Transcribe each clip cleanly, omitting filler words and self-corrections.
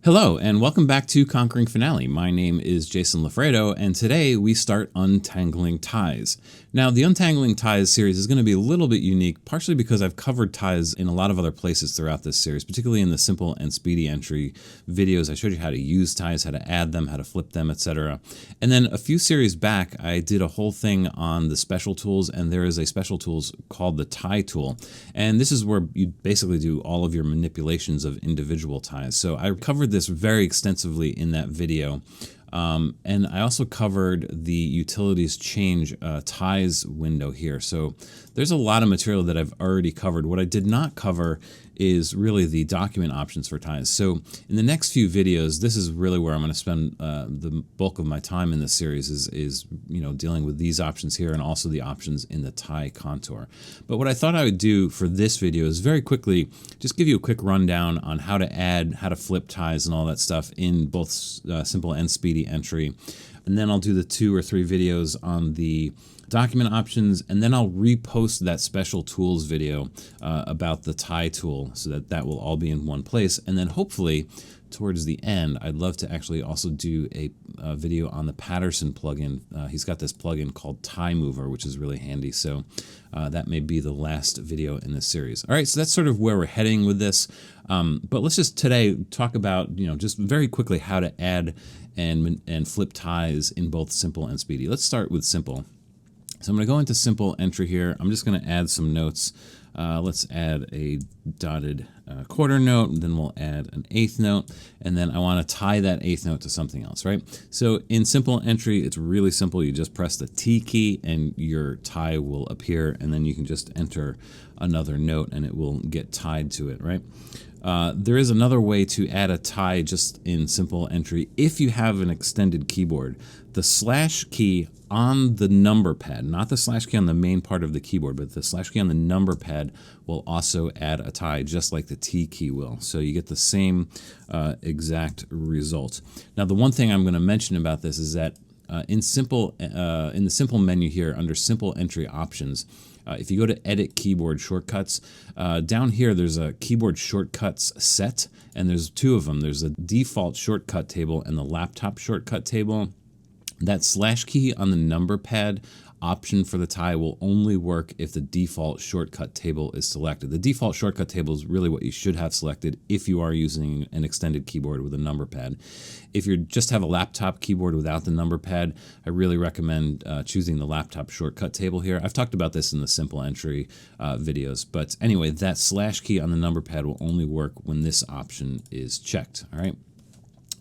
Hello, and welcome back to Conquering Finale. My name is Jason Lafredo, and today we start Untangling Ties. Now, the Untangling Ties series is going to be a little bit unique, partially because I've covered ties in a lot of other places throughout this series, particularly in the Simple and Speedy Entry videos. I showed you how to use ties, how to add them, how to flip them, etc. And then a few series back, I did a whole thing on the special tools, and there is a special tools called the tie tool. And this is where you basically do all of your manipulations of individual ties. So I covered this very extensively in that video. And I also covered the utilities change ties window here. So there's a lot of material that I've already covered. What I did not cover is really the document options for ties. So in the next few videos, this is really where I'm going to spend the bulk of my time in this series is dealing with these options here and also the options in the tie contour. But what I thought I would do for this video is very quickly just give you a quick rundown on how to add, how to flip ties and all that stuff in both Simple and Speedy Entry. And then I'll do the 2 or 3 videos on the document options, and then I'll repost that special tools video about the tie tool so that that will all be in one place. And then hopefully towards the end, I'd love to actually also do a video on the Patterson plugin. He's got this plugin called Tie Mover, which is really handy. So that may be the last video in this series. All right, so that's sort of where we're heading with this. But let's just today talk about, just very quickly how to add and flip ties in both Simple and Speedy. Let's start with Simple. So I'm going to go into Simple Entry here. I'm just going to add some notes. Let's add a dotted quarter note, and then we'll add an eighth note, and then I want to tie that eighth note to something else, right? So in Simple Entry, it's really simple. You just press the T key and your tie will appear, and then you can just enter another note and it will get tied to it, right? There is another way to add a tie just in Simple Entry if you have an extended keyboard. The slash key on the number pad, not the slash key on the main part of the keyboard, but the slash key on the number pad will also add a tie just like the T key will. So you get the same exact result. Now the one thing I'm going to mention about this is that in the Simple menu here under Simple Entry Options, if you go to Edit Keyboard Shortcuts, down here there's a Keyboard Shortcuts set, and there's 2 of them. There's a default shortcut table and the laptop shortcut table. That slash key on the number pad option for the tie will only work if the default shortcut table is selected. The default shortcut table is really what you should have selected if you are using an extended keyboard with a number pad. If you just have a laptop keyboard without the number pad, I really recommend choosing the laptop shortcut table here. I've talked about this in the Simple Entry videos, but anyway, that slash key on the number pad will only work when this option is checked. All right.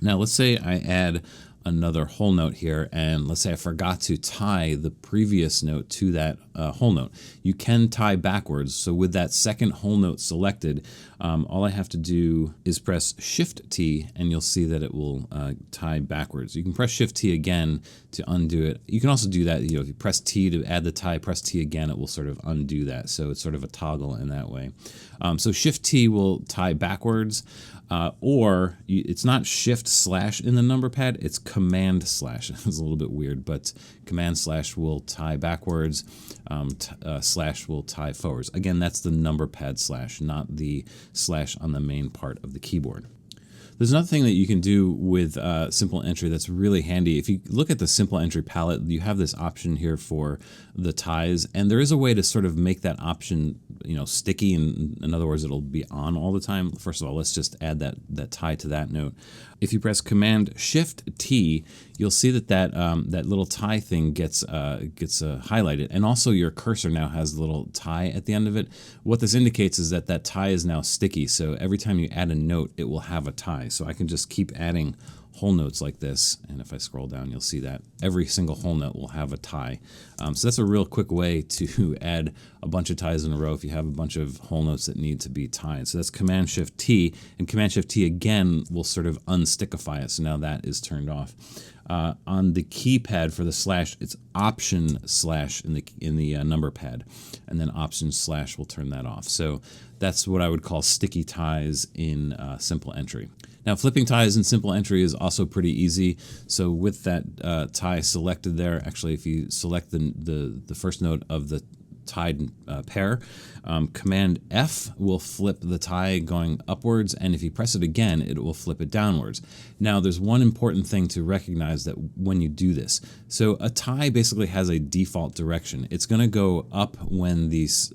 Now let's say I add another whole note here, and let's say I forgot to tie the previous note to that whole note. You can tie backwards, so with that second whole note selected, all I have to do is press Shift T and you'll see that it will tie backwards. You can press Shift T again to undo it. You can also do that, if you press T to add the tie, press T again, it will sort of undo that. So it's sort of a toggle in that way. So Shift T will tie backwards, or it's not Shift slash in the number pad, it's Command slash. It's a little bit weird, but Command slash will tie backwards, slash will tie forwards. Again, that's the number pad slash, not the slash on the main part of the keyboard. There's another thing that you can do with Simple Entry that's really handy. If you look at the Simple Entry palette, you have this option here for the ties, and there is a way to sort of make that option, sticky. In other words, it'll be on all the time. First of all, let's just add that tie to that note. If you press Command Shift T, you'll see that little tie thing gets highlighted, and also your cursor now has a little tie at the end of it. What this indicates is that tie is now sticky. So every time you add a note, it will have a tie. So I can just keep adding whole notes like this, and if I scroll down, you'll see that every single whole note will have a tie. So that's a real quick way to add a bunch of ties in a row if you have a bunch of whole notes that need to be tied. So that's Command Shift T, and Command Shift T again will sort of unstickify it. So now that is turned off. On the keypad for the slash, it's Option slash in the number pad, and then Option slash will turn that off. So that's what I would call sticky ties in Simple Entry. Now, flipping ties in Simple Entry is also pretty easy. So with that tie selected there, actually, if you select the first note of the tied pair. Command F will flip the tie going upwards, and if you press it again, it will flip it downwards. Now, there's one important thing to recognize that when you do this. So a tie basically has a default direction. It's going to go up when these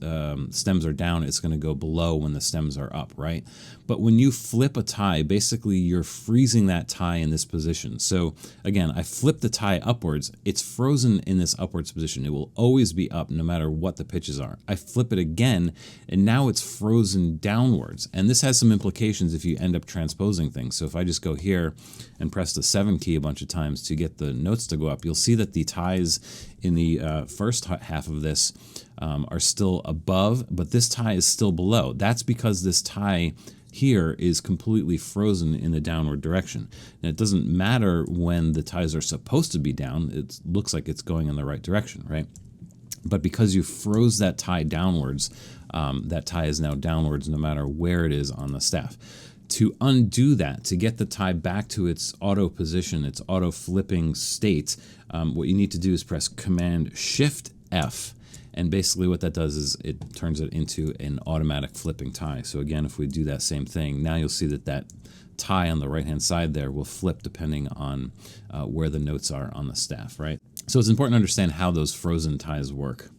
stems are down. It's going to go below when the stems are up, right? But when you flip a tie, basically you're freezing that tie in this position. So again, I flip the tie upwards. It's frozen in this upwards position. It will always be up no matter what the pitches are. I flip it again, and now it's frozen downwards. And this has some implications if you end up transposing things. So if I just go here and press the 7 key a bunch of times to get the notes to go up, you'll see that the ties in the first half of this are still above, but this tie is still below. That's because this tie here is completely frozen in the downward direction. And it doesn't matter when the ties are supposed to be down. It looks like it's going in the right direction, right? But because you froze that tie downwards, that tie is now downwards no matter where it is on the staff. To undo that, to get the tie back to its auto position, its auto flipping state, what you need to do is press Command Shift F. And basically what that does is it turns it into an automatic flipping tie. So again, if we do that same thing, now you'll see that that tie on the right-hand side there will flip depending on where the notes are on the staff, right? So it's important to understand how those frozen ties work.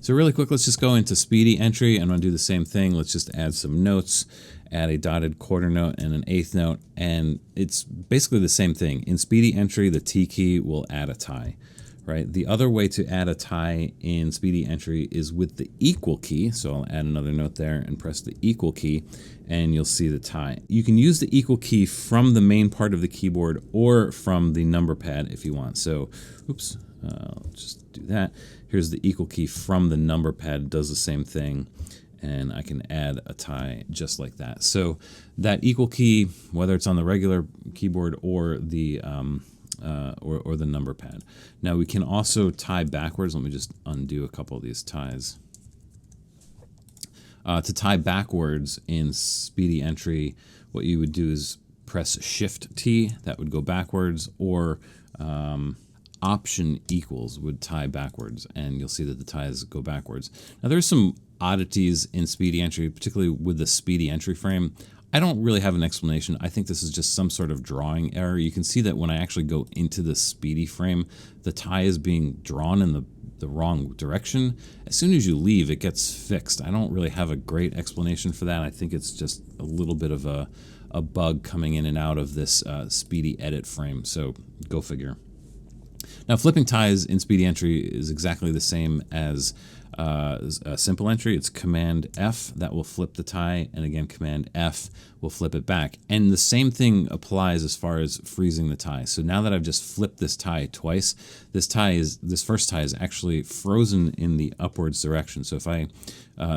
So really quick, let's just go into Speedy Entry. I'm going to do the same thing. Let's just add some notes, add a dotted quarter note and an eighth note, and it's basically the same thing. In Speedy Entry, the T key will add a tie. Right. The other way to add a tie in Speedy Entry is with the equal key. So I'll add another note there and press the equal key, and you'll see the tie. You can use the equal key from the main part of the keyboard or from the number pad if you want. So, oops, I'll just do that. Here's the equal key from the number pad, does the same thing, and I can add a tie just like that. So that equal key, whether it's on the regular keyboard or the or the number pad. Now we can also tie backwards. Let me just undo a couple of these ties. To tie backwards in Speedy Entry, what you would do is press Shift T, that would go backwards, or Option equals would tie backwards, and you'll see that the ties go backwards. Now there's some oddities in Speedy Entry, particularly with the Speedy Entry frame. I don't really have an explanation. I think this is just some sort of drawing error. You can see that when I actually go into the Speedy frame, the tie is being drawn in the wrong direction. As soon as you leave, it gets fixed. I don't really have a great explanation for that. I think it's just a little bit of a bug coming in and out of this Speedy Edit frame, so go figure. Now, flipping ties in Speedy Entry is exactly the same as a Simple Entry. It's Command F, that will flip the tie, and again Command F will flip it back. And the same thing applies as far as freezing the tie. So now that I've just flipped this tie twice, this first tie is actually frozen in the upwards direction. So if I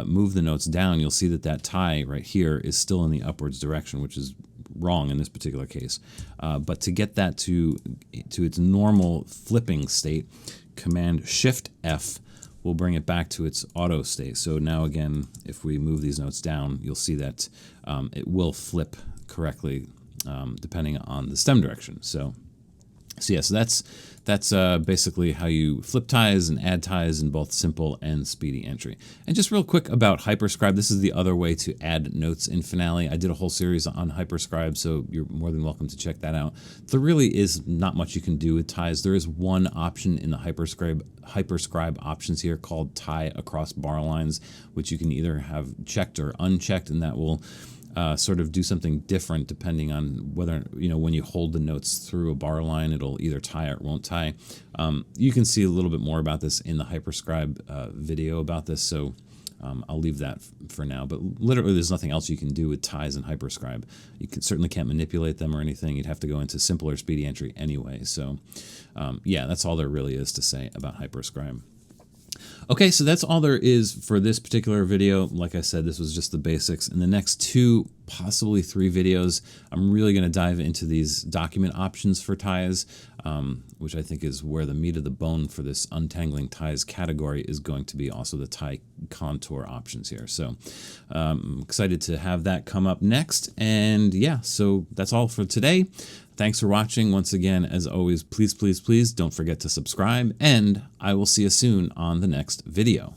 move the notes down, you'll see that that tie right here is still in the upwards direction, which is wrong in this particular case. But to get that to its normal flipping state, Command Shift F will bring it back to its auto state. So now again, if we move these notes down, you'll see that it will flip correctly depending on the stem direction. So yeah, so that's basically how you flip ties and add ties in both Simple and Speedy Entry. And just real quick about HyperScribe, this is the other way to add notes in Finale. I did a whole series on HyperScribe, so you're more than welcome to check that out. There really is not much you can do with ties. There is one option in the HyperScribe options here called Tie Across Bar Lines, which you can either have checked or unchecked, and that will sort of do something different depending on whether, when you hold the notes through a bar line, it'll either tie or it won't tie. You can see a little bit more about this in the HyperScribe video about this, so I'll leave that for now. But literally there's nothing else you can do with ties in HyperScribe. You certainly can't manipulate them or anything. You'd have to go into Simple or Speedy Entry anyway. So yeah, that's all there really is to say about HyperScribe. Okay, so that's all there is for this particular video. Like I said, this was just the basics. In the next 2, possibly 3 videos, I'm really going to dive into these document options for ties, which I think is where the meat of the bone for this Untangling Ties category is going to be, also the tie contour options here. So I'm excited to have that come up next. And yeah, so that's all for today. Thanks for watching. Once again, as always, please, please, please don't forget to subscribe, and I will see you soon on the next video.